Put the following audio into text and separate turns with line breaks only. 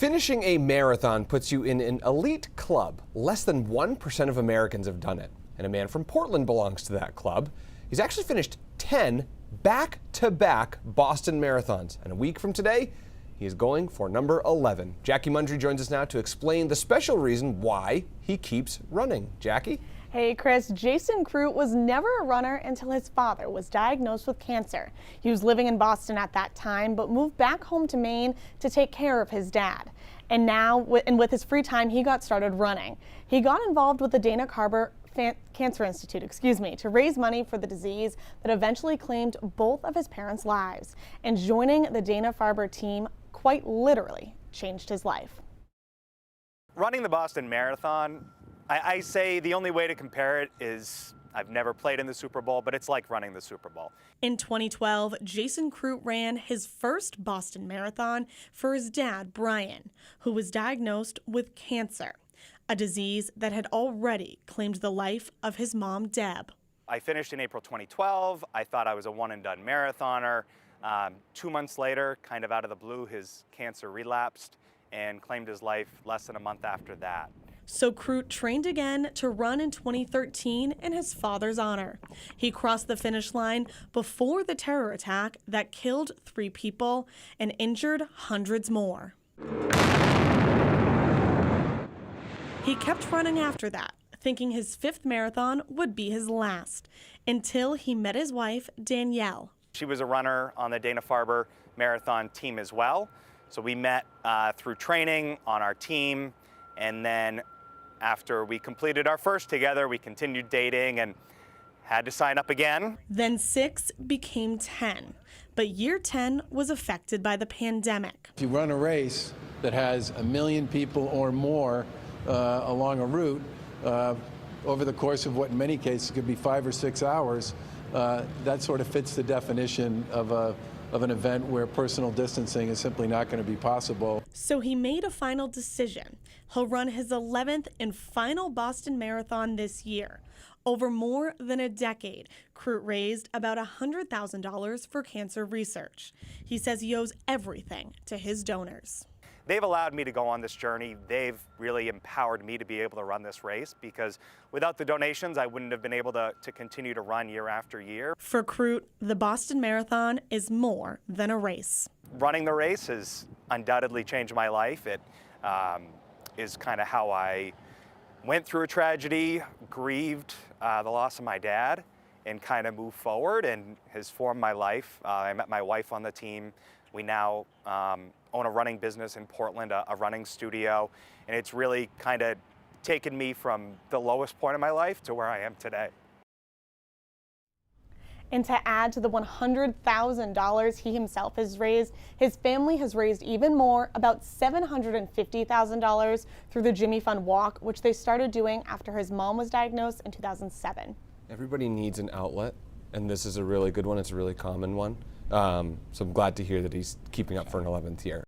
Finishing a marathon puts you in an elite club. Less than 1% of Americans have done it. And a man from Portland belongs to that club. He's actually finished 10 back-to-back Boston marathons. And a week from today, he is going for number 11. Jackie Mundry joins us now to explain the special reason why he keeps running. Jackie?
Hey Chris, Jason Kroot was never a runner until his father was diagnosed with cancer. He was living in Boston at that time, but moved back home to Maine to take care of his dad. And now, with his free time, he got started running. He got involved with the Dana Farber Cancer Institute, to raise money for the disease that eventually claimed both of his parents' lives. And joining the Dana Farber team quite literally changed his life.
Running the Boston Marathon, I say the only way to compare it is I've never played in the Super Bowl, but it's like running the Super Bowl.
In 2012, Jason Kroot ran his first Boston Marathon for his dad, Brian, who was diagnosed with cancer, a disease that had already claimed the life of his mom, Deb.
I finished in April 2012. I thought I was a one-and-done marathoner. 2 months later, kind of out of the blue, his cancer relapsed and claimed his life less than a month after that.
So Kroot trained again to run in 2013 in his father's honor. He crossed the finish line before the terror attack that killed 3 people and injured hundreds more. He kept running after that, thinking his 5th marathon would be his last, until he met his wife, Danielle.
She was a runner on the Dana Farber Marathon team as well. So we met through training on our team, and then after we completed our first together, we continued dating and had to sign up again.
Then 6 became 10, but year 10 was affected by the pandemic.
If you run a race that has 1 million people or more along a route, over the course of what in many cases could be 5 or 6 hours, that sort of fits the definition of an event where personal distancing is simply not going to be possible.
So he made a final decision. He'll run his 11th and final Boston Marathon this year. Over more than a decade, Kroot raised about $100,000 for cancer research. He says he owes everything to his donors.
They've allowed me to go on this journey. They've really empowered me to be able to run this race, because without the donations, I wouldn't have been able to continue to run year after year.
For Kroot, the Boston Marathon is more than a race.
Running the race has undoubtedly changed my life. It is kind of how I went through a tragedy, grieved the loss of my dad, and kind of moved forward, and has formed my life. I met my wife on the team. We now own a running business in Portland, a running studio, and it's really kind of taken me from the lowest point of my life to where I am today.
And to add to the $100,000 he himself has raised, his family has raised even more, about $750,000 through the Jimmy Fund Walk, which they started doing after his mom was diagnosed in 2007.
Everybody needs an outlet, and this is a really good one. It's a really common one. So I'm glad to hear that he's keeping up for an 11th year.